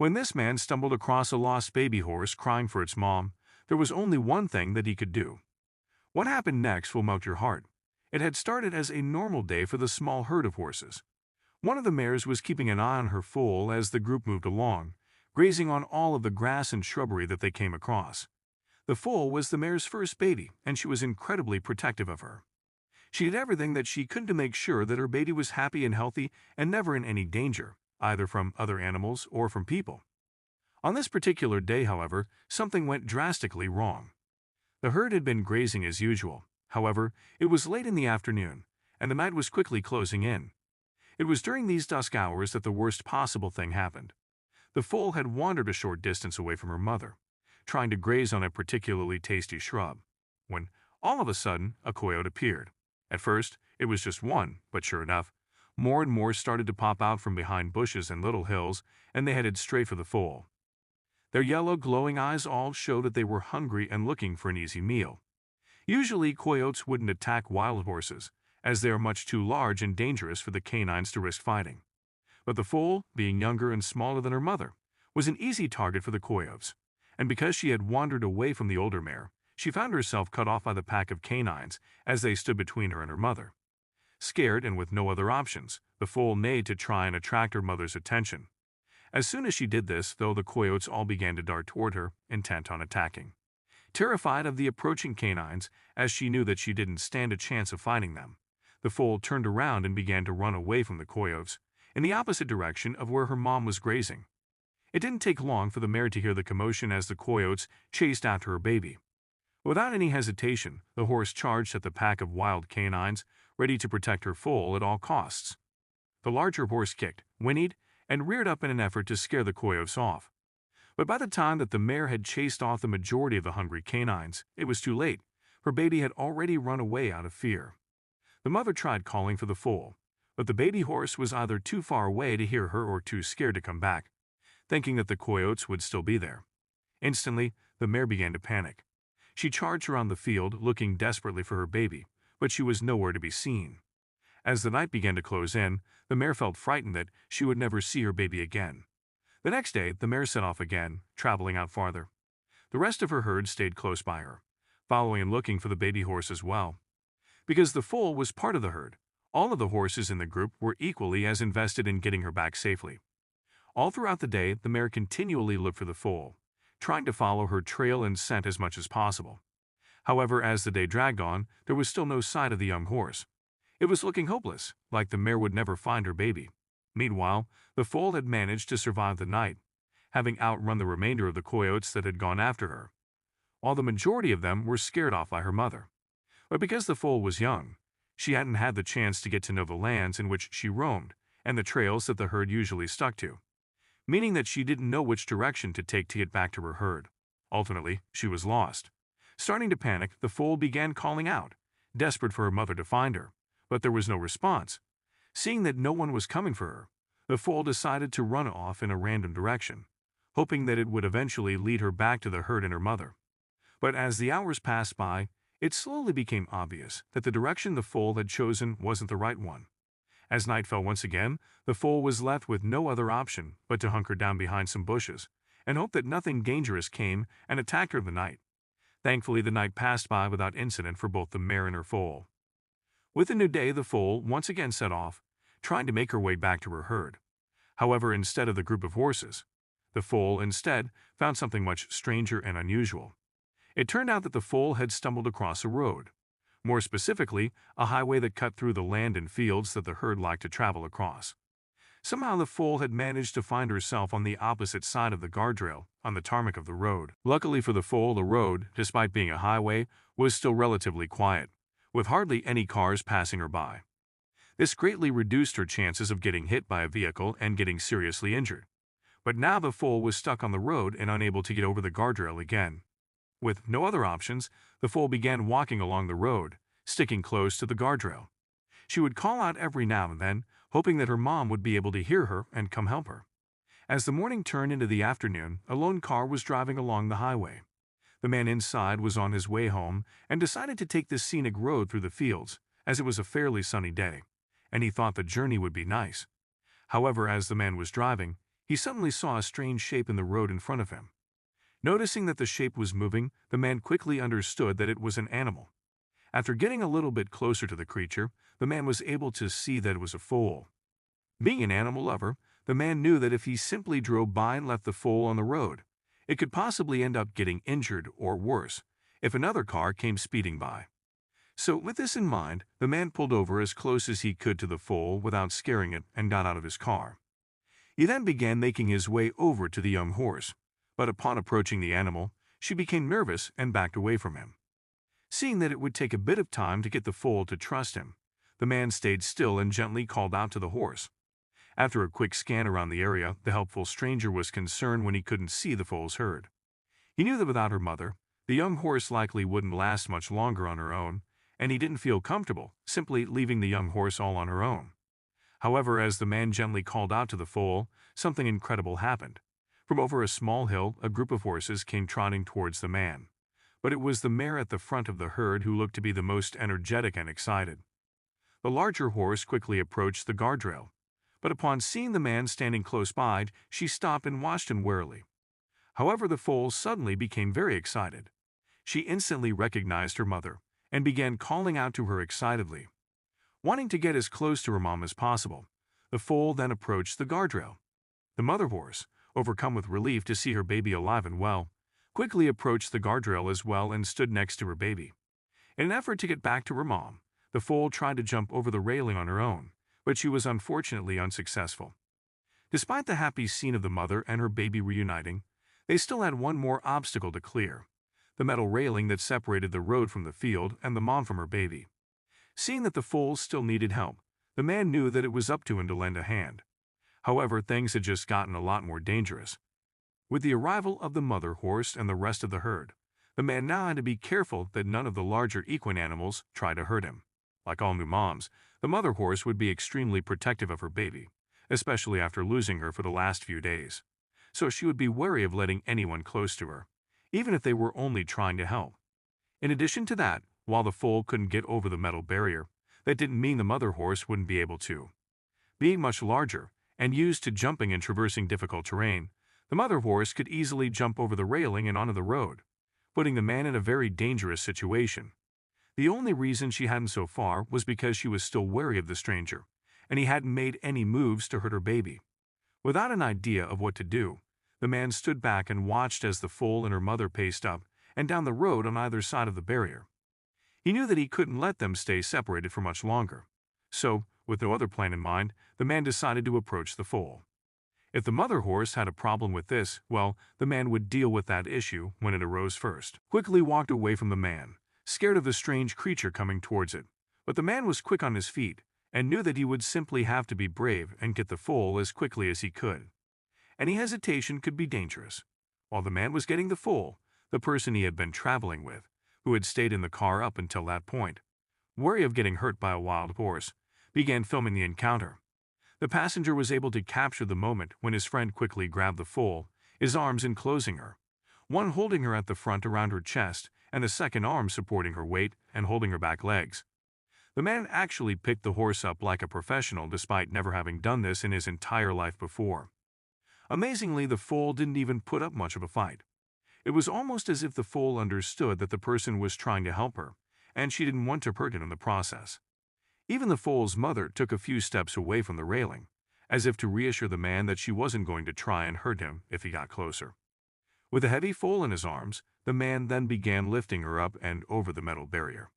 When this man stumbled across a lost baby horse crying for its mom, there was only one thing that he could do. What happened next will melt your heart. It had started as a normal day for the small herd of horses. One of the mares was keeping an eye on her foal as the group moved along, grazing on all of the grass and shrubbery that they came across. The foal was the mare's first baby, and she was incredibly protective of her. She did everything that she could to make sure that her baby was happy and healthy and never in any danger, either from other animals or from people. On this particular day, however, something went drastically wrong. The herd had been grazing as usual. However, it was late in the afternoon, and the night was quickly closing in. It was during these dusk hours that the worst possible thing happened. The foal had wandered a short distance away from her mother, trying to graze on a particularly tasty shrub, when, all of a sudden, a coyote appeared. At first, it was just one, but sure enough, more and more started to pop out from behind bushes and little hills, and they headed straight for the foal. Their yellow, glowing eyes all showed that they were hungry and looking for an easy meal. Usually, coyotes wouldn't attack wild horses, as they are much too large and dangerous for the canines to risk fighting. But the foal, being younger and smaller than her mother, was an easy target for the coyotes, and because she had wandered away from the older mare, she found herself cut off by the pack of canines as they stood between her and her mother. Scared and with no other options, the foal neighed to try and attract her mother's attention. As soon as she did this, though, the coyotes all began to dart toward her, intent on attacking. Terrified of the approaching canines, as she knew that she didn't stand a chance of fighting them, the foal turned around and began to run away from the coyotes, in the opposite direction of where her mom was grazing. It didn't take long for the mare to hear the commotion as the coyotes chased after her baby. Without any hesitation, the horse charged at the pack of wild canines, ready to protect her foal at all costs. The larger horse kicked, whinnied, and reared up in an effort to scare the coyotes off. But by the time that the mare had chased off the majority of the hungry canines, it was too late. Her baby had already run away out of fear. The mother tried calling for the foal, but the baby horse was either too far away to hear her or too scared to come back, thinking that the coyotes would still be there. Instantly, the mare began to panic. She charged around the field, looking desperately for her baby, but she was nowhere to be seen. As the night began to close in, the mare felt frightened that she would never see her baby again. The next day, the mare set off again, traveling out farther. The rest of her herd stayed close by her, following and looking for the baby horse as well. Because the foal was part of the herd, all of the horses in the group were equally as invested in getting her back safely. All throughout the day, the mare continually looked for the foal, trying to follow her trail and scent as much as possible. However, as the day dragged on, there was still no sight of the young horse. It was looking hopeless, like the mare would never find her baby. Meanwhile, the foal had managed to survive the night, having outrun the remainder of the coyotes that had gone after her, while the majority of them were scared off by her mother. But because the foal was young, she hadn't had the chance to get to know the lands in which she roamed and the trails that the herd usually stuck to, meaning that she didn't know which direction to take to get back to her herd. Ultimately, she was lost. Starting to panic, the foal began calling out, desperate for her mother to find her, but there was no response. Seeing that no one was coming for her, the foal decided to run off in a random direction, hoping that it would eventually lead her back to the herd and her mother. But as the hours passed by, it slowly became obvious that the direction the foal had chosen wasn't the right one. As night fell once again, the foal was left with no other option but to hunker down behind some bushes and hope that nothing dangerous came and attacked her in the night. Thankfully, the night passed by without incident for both the mare and her foal. With the new day, the foal once again set off, trying to make her way back to her herd. However, instead of the group of horses, the foal instead found something much stranger and unusual. It turned out that the foal had stumbled across a road, more specifically, a highway that cut through the land and fields that the herd liked to travel across. Somehow the foal had managed to find herself on the opposite side of the guardrail, on the tarmac of the road. Luckily for the foal, the road, despite being a highway, was still relatively quiet, with hardly any cars passing her by. This greatly reduced her chances of getting hit by a vehicle and getting seriously injured. But now the foal was stuck on the road and unable to get over the guardrail again. With no other options, the foal began walking along the road, sticking close to the guardrail. She would call out every now and then, hoping that her mom would be able to hear her and come help her. As the morning turned into the afternoon, a lone car was driving along the highway. The man inside was on his way home and decided to take this scenic road through the fields, as it was a fairly sunny day, and he thought the journey would be nice. However, as the man was driving, he suddenly saw a strange shape in the road in front of him. Noticing that the shape was moving, the man quickly understood that it was an animal. After getting a little bit closer to the creature, the man was able to see that it was a foal. Being an animal lover, the man knew that if he simply drove by and left the foal on the road, it could possibly end up getting injured or worse if another car came speeding by. So, with this in mind, the man pulled over as close as he could to the foal without scaring it and got out of his car. He then began making his way over to the young horse, but upon approaching the animal, she became nervous and backed away from him. Seeing that it would take a bit of time to get the foal to trust him, the man stayed still and gently called out to the horse. After a quick scan around the area, the helpful stranger was concerned when he couldn't see the foal's herd. He knew that without her mother, the young horse likely wouldn't last much longer on her own, and he didn't feel comfortable simply leaving the young horse all on her own. However, as the man gently called out to the foal, something incredible happened. From over a small hill, a group of horses came trotting towards the man. But it was the mare at the front of the herd who looked to be the most energetic and excited. The larger horse quickly approached the guardrail, but upon seeing the man standing close by, she stopped and watched him warily. However, the foal suddenly became very excited. She instantly recognized her mother and began calling out to her excitedly. Wanting to get as close to her mom as possible, the foal then approached the guardrail. The mother horse, overcome with relief to see her baby alive and well, quickly approached the guardrail as well and stood next to her baby. In an effort to get back to her mom, the foal tried to jump over the railing on her own, but she was unfortunately unsuccessful. Despite the happy scene of the mother and her baby reuniting, they still had one more obstacle to clear: the metal railing that separated the road from the field and the mom from her baby. Seeing that the foal still needed help, the man knew that it was up to him to lend a hand. However, things had just gotten a lot more dangerous. With the arrival of the mother horse and the rest of the herd, the man now had to be careful that none of the larger equine animals try to hurt him. Like all new moms, the mother horse would be extremely protective of her baby, especially after losing her for the last few days. So she would be wary of letting anyone close to her, even if they were only trying to help. In addition to that, while the foal couldn't get over the metal barrier, that didn't mean the mother horse wouldn't be able to. Being much larger and used to jumping and traversing difficult terrain, the mother horse could easily jump over the railing and onto the road, putting the man in a very dangerous situation. The only reason she hadn't so far was because she was still wary of the stranger, and he hadn't made any moves to hurt her baby. Without an idea of what to do, the man stood back and watched as the foal and her mother paced up and down the road on either side of the barrier. He knew that he couldn't let them stay separated for much longer. So, with no other plan in mind, the man decided to approach the foal. If the mother horse had a problem with this, well, the man would deal with that issue when it arose first. Quickly walked away from the man, scared of the strange creature coming towards it. But the man was quick on his feet and knew that he would simply have to be brave and get the foal as quickly as he could. Any hesitation could be dangerous. While the man was getting the foal, the person he had been traveling with, who had stayed in the car up until that point, wary of getting hurt by a wild horse, began filming the encounter. The passenger was able to capture the moment when his friend quickly grabbed the foal, his arms enclosing her, one holding her at the front around her chest and the second arm supporting her weight and holding her back legs. The man actually picked the horse up like a professional despite never having done this in his entire life before. Amazingly, the foal didn't even put up much of a fight. It was almost as if the foal understood that the person was trying to help her, and she didn't want to hurt him in the process. Even the foal's mother took a few steps away from the railing, as if to reassure the man that she wasn't going to try and hurt him if he got closer. With a heavy foal in his arms, the man then began lifting her up and over the metal barrier.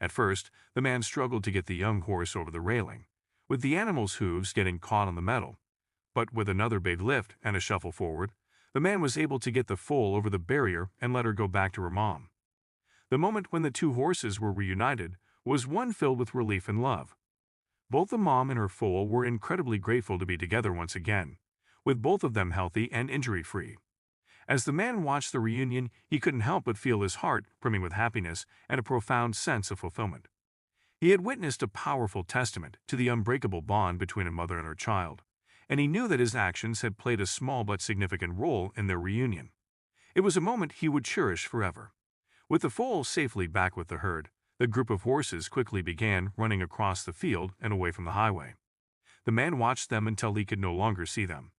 At first, the man struggled to get the young horse over the railing, with the animal's hooves getting caught on the metal. But with another big lift and a shuffle forward, the man was able to get the foal over the barrier and let her go back to her mom. The moment when the two horses were reunited was one filled with relief and love. Both the mom and her foal were incredibly grateful to be together once again, with both of them healthy and injury-free. As the man watched the reunion, he couldn't help but feel his heart brimming with happiness and a profound sense of fulfillment. He had witnessed a powerful testament to the unbreakable bond between a mother and her child, and he knew that his actions had played a small but significant role in their reunion. It was a moment he would cherish forever. With the foal safely back with the herd, the group of horses quickly began running across the field and away from the highway. The man watched them until he could no longer see them.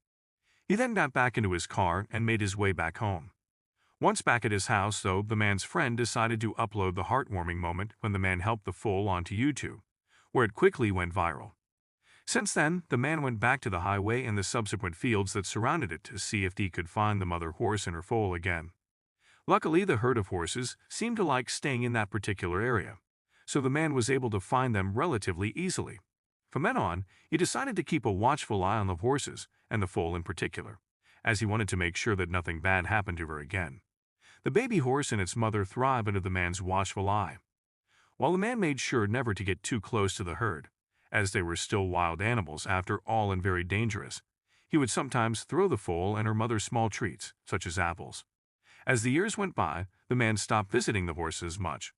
He then got back into his car and made his way back home. Once back at his house, though, the man's friend decided to upload the heartwarming moment when the man helped the foal onto YouTube, where it quickly went viral. Since then, the man went back to the highway and the subsequent fields that surrounded it to see if he could find the mother horse and her foal again. Luckily, the herd of horses seemed to like staying in that particular area, so the man was able to find them relatively easily. From then on, he decided to keep a watchful eye on the horses, and the foal in particular, as he wanted to make sure that nothing bad happened to her again. The baby horse and its mother thrived under the man's watchful eye, while the man made sure never to get too close to the herd, as they were still wild animals after all and very dangerous. He would sometimes throw the foal and her mother small treats, such as apples. As the years went by, the man stopped visiting the horses much.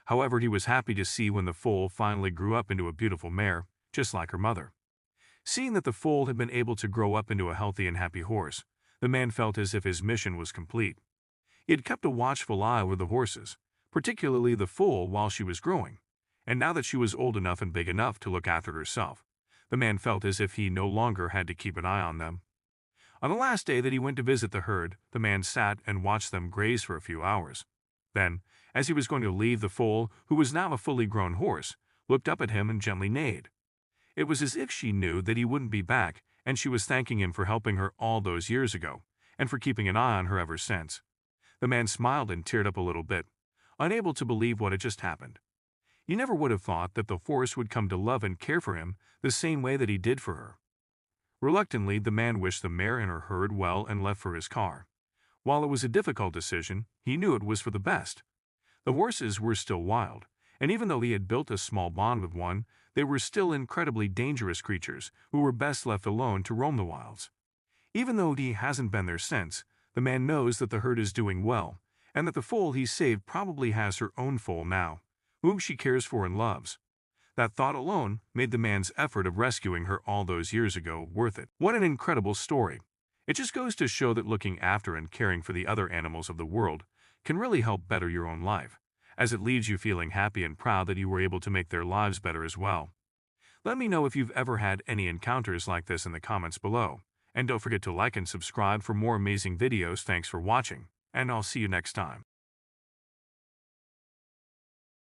However, he was happy to see when the foal finally grew up into a beautiful mare, just like her mother. Seeing that the foal had been able to grow up into a healthy and happy horse, the man felt as if his mission was complete. He had kept a watchful eye over the horses, particularly the foal, while she was growing, and now that she was old enough and big enough to look after herself, the man felt as if he no longer had to keep an eye on them. On the last day that he went to visit the herd, the man sat and watched them graze for a few hours. Then, as he was going to leave, the foal, who was now a fully grown horse, looked up at him and gently neighed. It was as if she knew that he wouldn't be back, and she was thanking him for helping her all those years ago, and for keeping an eye on her ever since. The man smiled and teared up a little bit, unable to believe what had just happened. He never would have thought that the horse would come to love and care for him the same way that he did for her. Reluctantly, the man wished the mare and her herd well and left for his car. While it was a difficult decision, he knew it was for the best. The horses were still wild, and even though he had built a small bond with one, they were still incredibly dangerous creatures who were best left alone to roam the wilds. Even though he hasn't been there since, the man knows that the herd is doing well, and that the foal he saved probably has her own foal now, whom she cares for and loves. That thought alone made the man's effort of rescuing her all those years ago worth it. What an incredible story! It just goes to show that looking after and caring for the other animals of the world can really help better your own life, as it leaves you feeling happy and proud that you were able to make their lives better as well. Let me know if you've ever had any encounters like this in the comments below. And don't forget to like and subscribe for more amazing videos. Thanks for watching, and I'll see you next time.